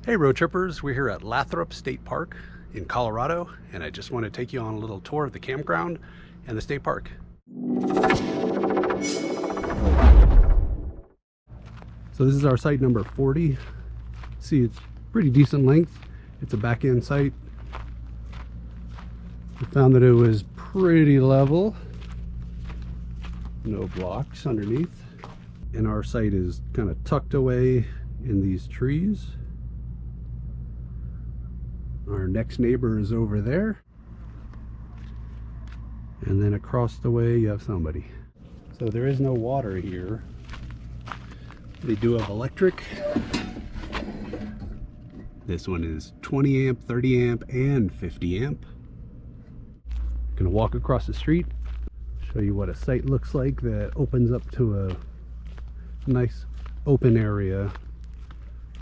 Hey road trippers, we're here at Lathrop State Park in Colorado, and I just want to take you on a little tour of the campground and the state park. So this is our site number 40. See, it's pretty decent length. It's a back end site. We found that it was pretty level, no blocks underneath, and our site is kind of tucked away in these trees. Our next neighbor is over there, and then across the way you have somebody. So there is no water here. They do have electric. This one is 20 amp, 30 amp, and 50 amp. Gonna walk across the street, show you what a site looks like that opens up to a nice open area.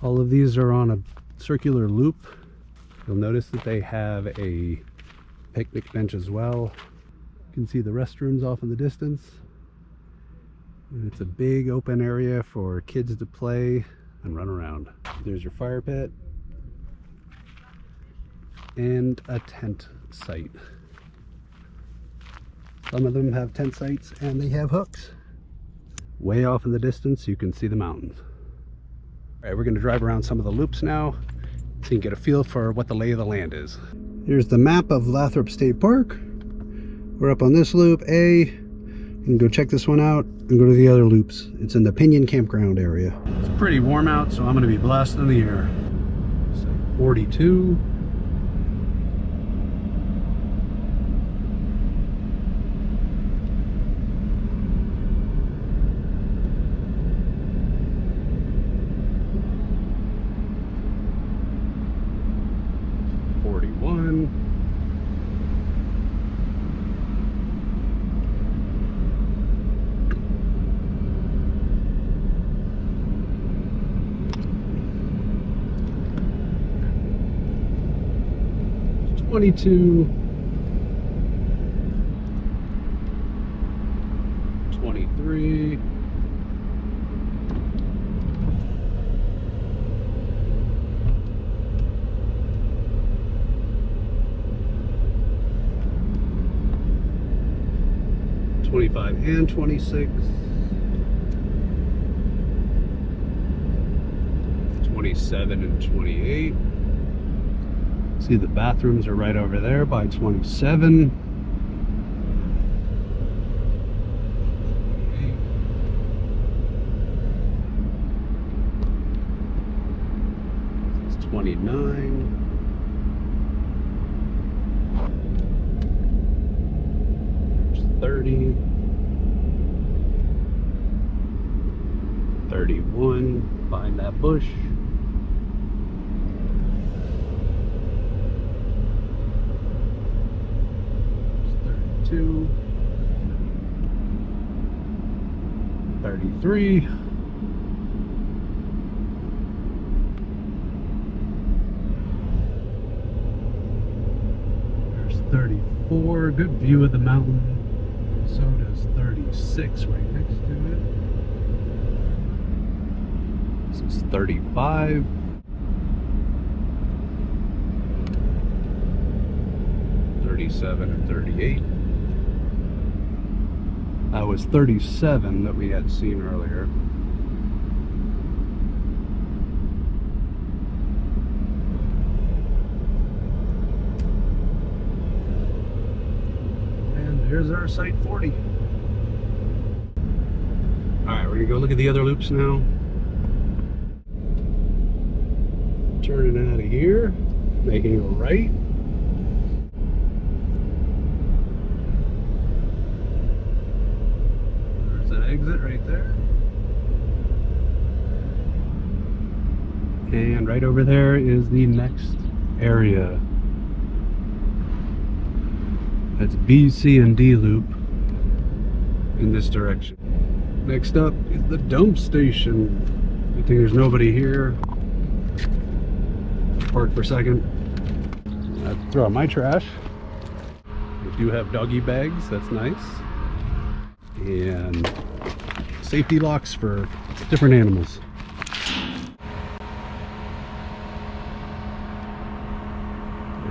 All of these are on a circular loop. You'll notice that they have a picnic bench as well. You can see the restrooms off in the distance. And it's a big open area for kids to play and run around. There's your fire pit and a tent site. Some of them have tent sites and they have hooks. Way off in the distance you can see the mountains. All right, we're going to drive around some of the loops now so you can get a feel for what the lay of the land is. Here's the map of Lathrop State Park. We're up on this loop A. You can go check this one out and go to the other loops. It's in the Pinion Campground area. It's pretty warm out, so I'm going to be blasting the air. So 42. $22, $23, $25 and $26, $27 and $28. See, the bathrooms are right over there by 27. It's 29. There's 30. 31 behind that bush. 33, there's 34, good view of the mountain. So does 36 right next to it. This is 35. 37 and 38. That was 37 that we had seen earlier. And there's our site 40. Alright, we're gonna go look at the other loops now. Turning out of here, making a right. Exit right there, and right over there is the next area. That's B, C, and D loop in this direction. Next up is the dump station. I think there's nobody here. Park for a second. I have to throw out my trash. They do have doggy bags, that's nice. And safety locks for different animals.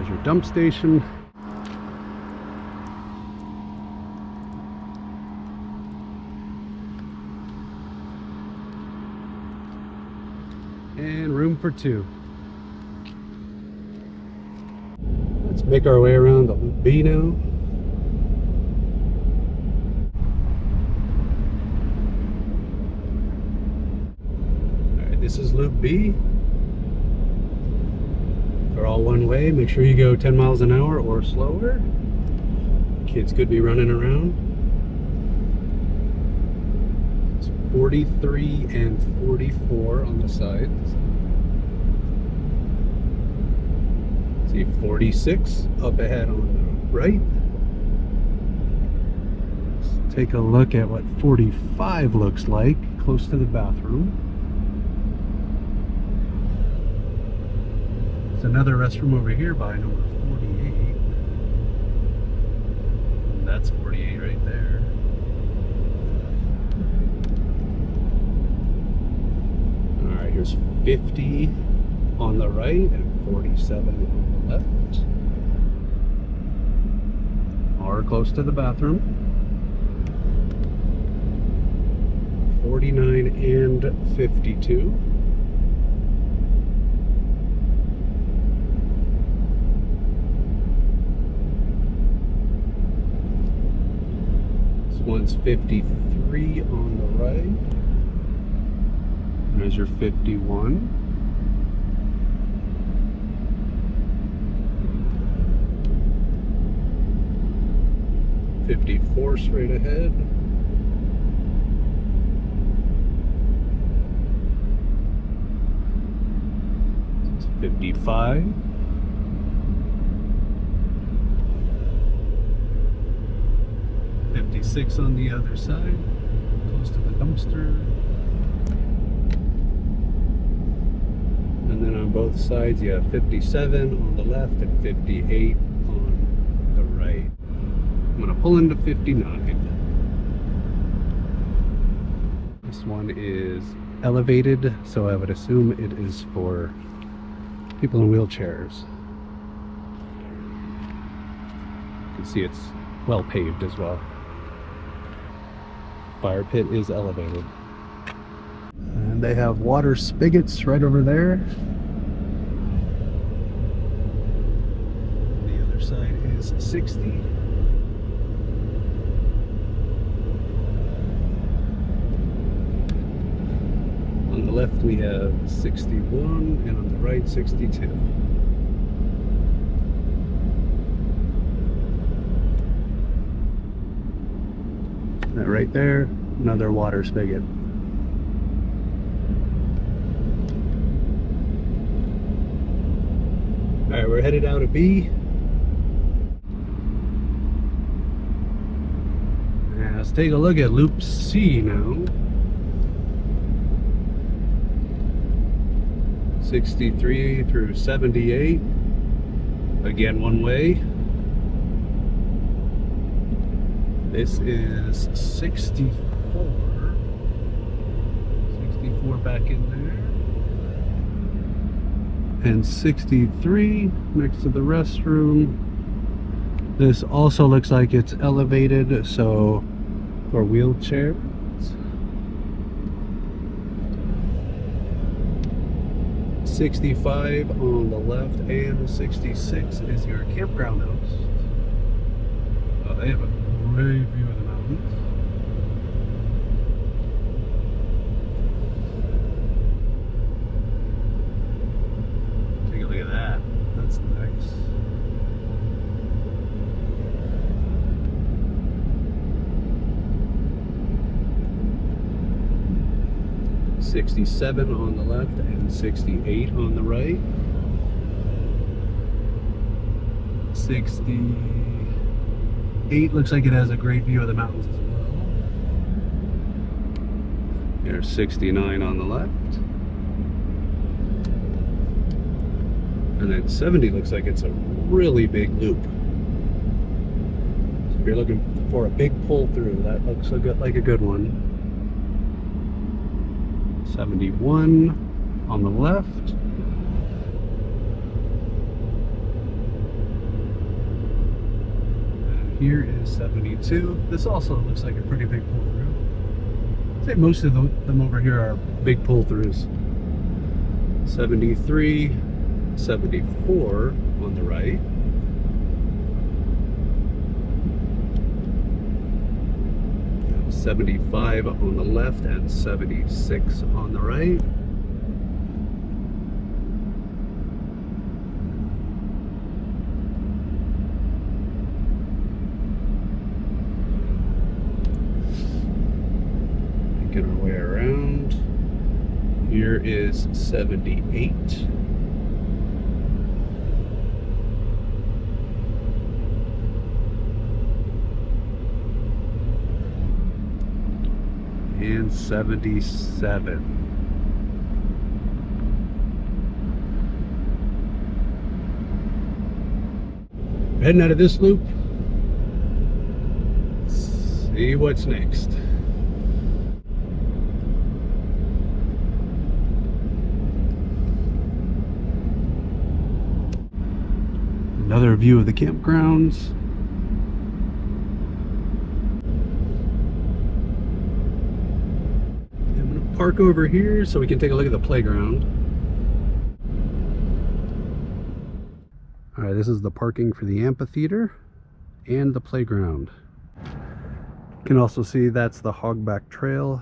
There's your dump station. And room for two. Let's make our way around the Loop B now. Alright, this is Loop B. They're all one way. Make sure you go 10 miles an hour or slower. Kids could be running around. It's 43 and 44 on the sides. See 46 up ahead on the right. Let's take a look at what 45 looks like close to the bathroom. There's another restroom over here by number 48. And that's 48 right there. Alright, here's 50 on the right and 47 on the left. Or close to the bathroom. 49 and 52. This one's 53 on the right. There's your 51. 54 straight ahead. This is 55. 56 on the other side, close to the dumpster. And then on both sides you have 57 on the left and 58 on the right. I'm going to pull into 59. This one is elevated, so I would assume it is for people in wheelchairs. You can see it's well paved as well. Fire pit is elevated. And they have water spigots right over there. The other side is 60. On the left we have 61 and on the right 62. That right there, another water spigot. Alright, we're headed out of B. Now, let's take a look at Loop C now. 63 through 78. Again, one way. This is 64. 64 back in there. And 63 next to the restroom. This also looks like it's elevated, so for wheelchairs. 65 on the left and 66 is your campground house. They have a great view of the mountains. Take a look at that. That's nice. .67 on the left and 68 on the right. 68 looks like it has a great view of the mountains as well. There's 69 on the left. And then 70 looks like it's a really big loop. So if you're looking for a big pull through, that looks like a good one. 71 on the left. Here is 72. This also looks like a pretty big pull through. I'd say most of them over here are big pull throughs. 73, 74 on the right. Now 75 on the left and 76 on the right. Making our way around. Here is 78. And 77. Heading out of this loop. Let's see what's next. Another view of the campgrounds. I'm going to park over here so we can take a look at the playground. Alright, this is the parking for the amphitheater and the playground. You can also see that's the hogback trail,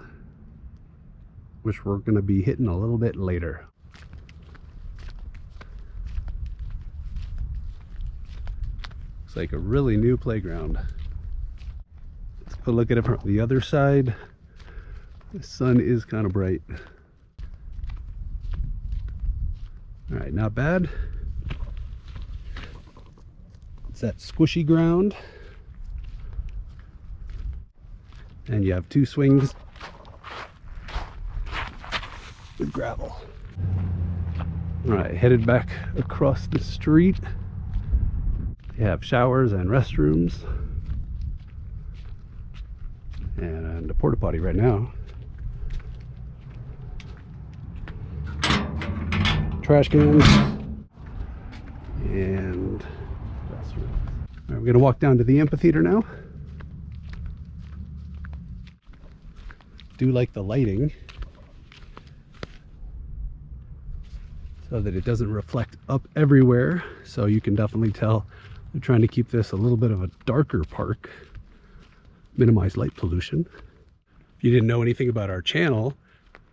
which we're going to be hitting a little bit later. It's like a really new playground. Let's go look at it from the other side. The sun is kind of bright. All right, not bad. It's that squishy ground. And you have two swings with gravel. All right, headed back across the street. You have showers and restrooms and a porta potty right now. Trash cans and restrooms. All right, we're gonna walk down to the amphitheater now. Do like the lighting so that it doesn't reflect up everywhere, so you can definitely tell they're trying to keep this a little bit of a darker park, minimize light pollution. If you didn't know anything about our channel,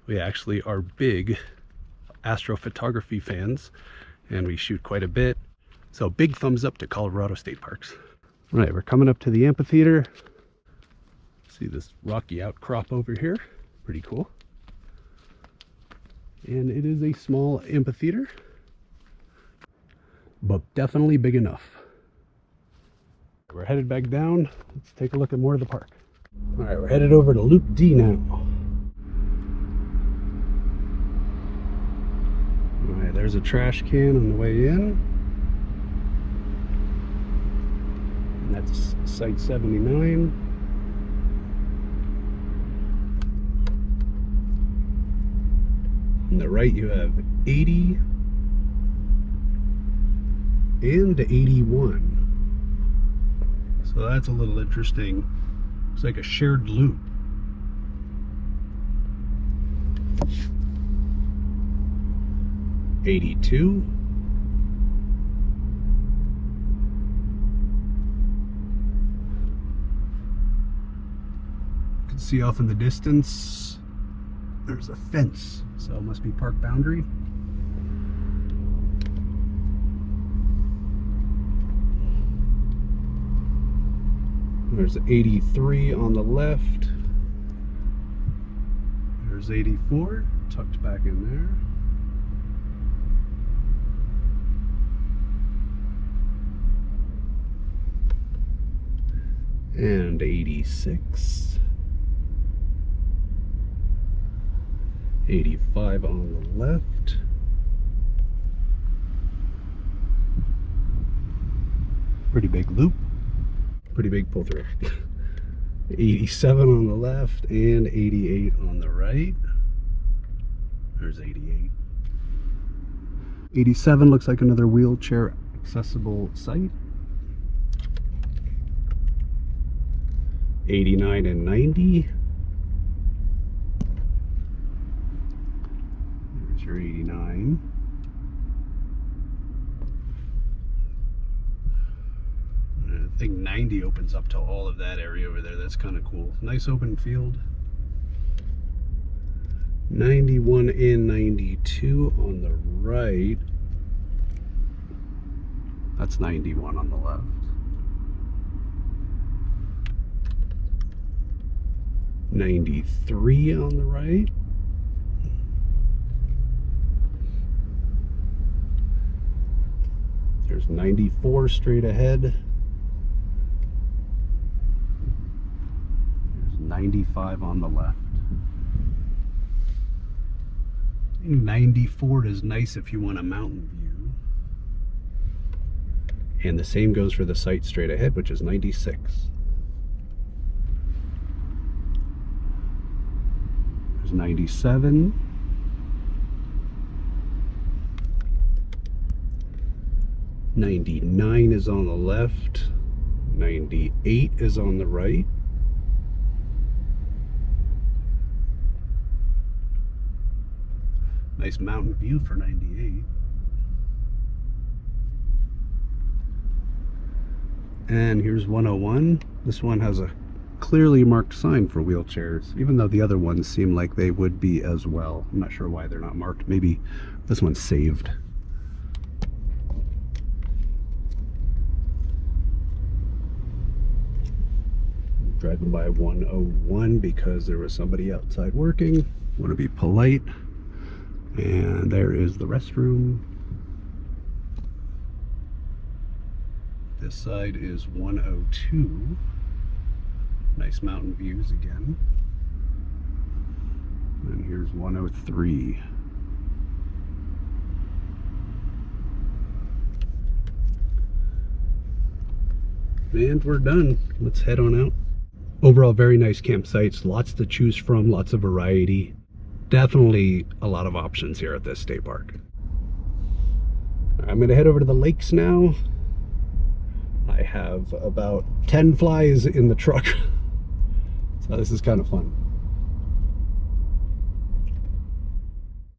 we actually are big astrophotography fans and we shoot quite a bit. So big thumbs up to Colorado State Parks. All right, we're coming up to the amphitheater. See this rocky outcrop over here, pretty cool. And it is a small amphitheater, but definitely big enough. We're headed back down. Let's take a look at more of the park. All right, we're headed over to Loop D now. All right, there's a trash can on the way in. And that's Site 79. On the right you have 80 and 81. So that's a little interesting. It's like a shared loop. '82. You can see off in the distance there's a fence, so it must be park boundary. There's 83 on the left. There's 84 tucked back in there. And 86. 85 on the left. Pretty big loop. Pretty big pull through. 87 on the left and 88 on the right. There's 88. 87 looks like another wheelchair accessible site. 89 and 90. There's your 89. I think 90 opens up to all of that area over there. That's kind of cool. Nice open field. 91 and 92 on the right. That's 91 on the left. '93 on the right. There's 94 straight ahead. There's 95 on the left. 94 is nice if you want a mountain view. And the same goes for the site straight ahead, which is 96. There's 97. '99 is on the left. 98 is on the right. Nice mountain view for 98. And here's 101. This one has a clearly marked sign for wheelchairs, even though the other ones seem like they would be as well. I'm not sure why they're not marked. Maybe this one's saved. Driving by 101 because there was somebody outside working. Want to be polite. And there is the restroom. This side is 102. Nice mountain views again. And here's 103. And we're done. Let's head on out. Overall, very nice campsites. Lots to choose from, lots of variety. Definitely a lot of options here at this state park. I'm going to head over to the lakes now. I have about 10 flies in the truck. So this is kind of fun.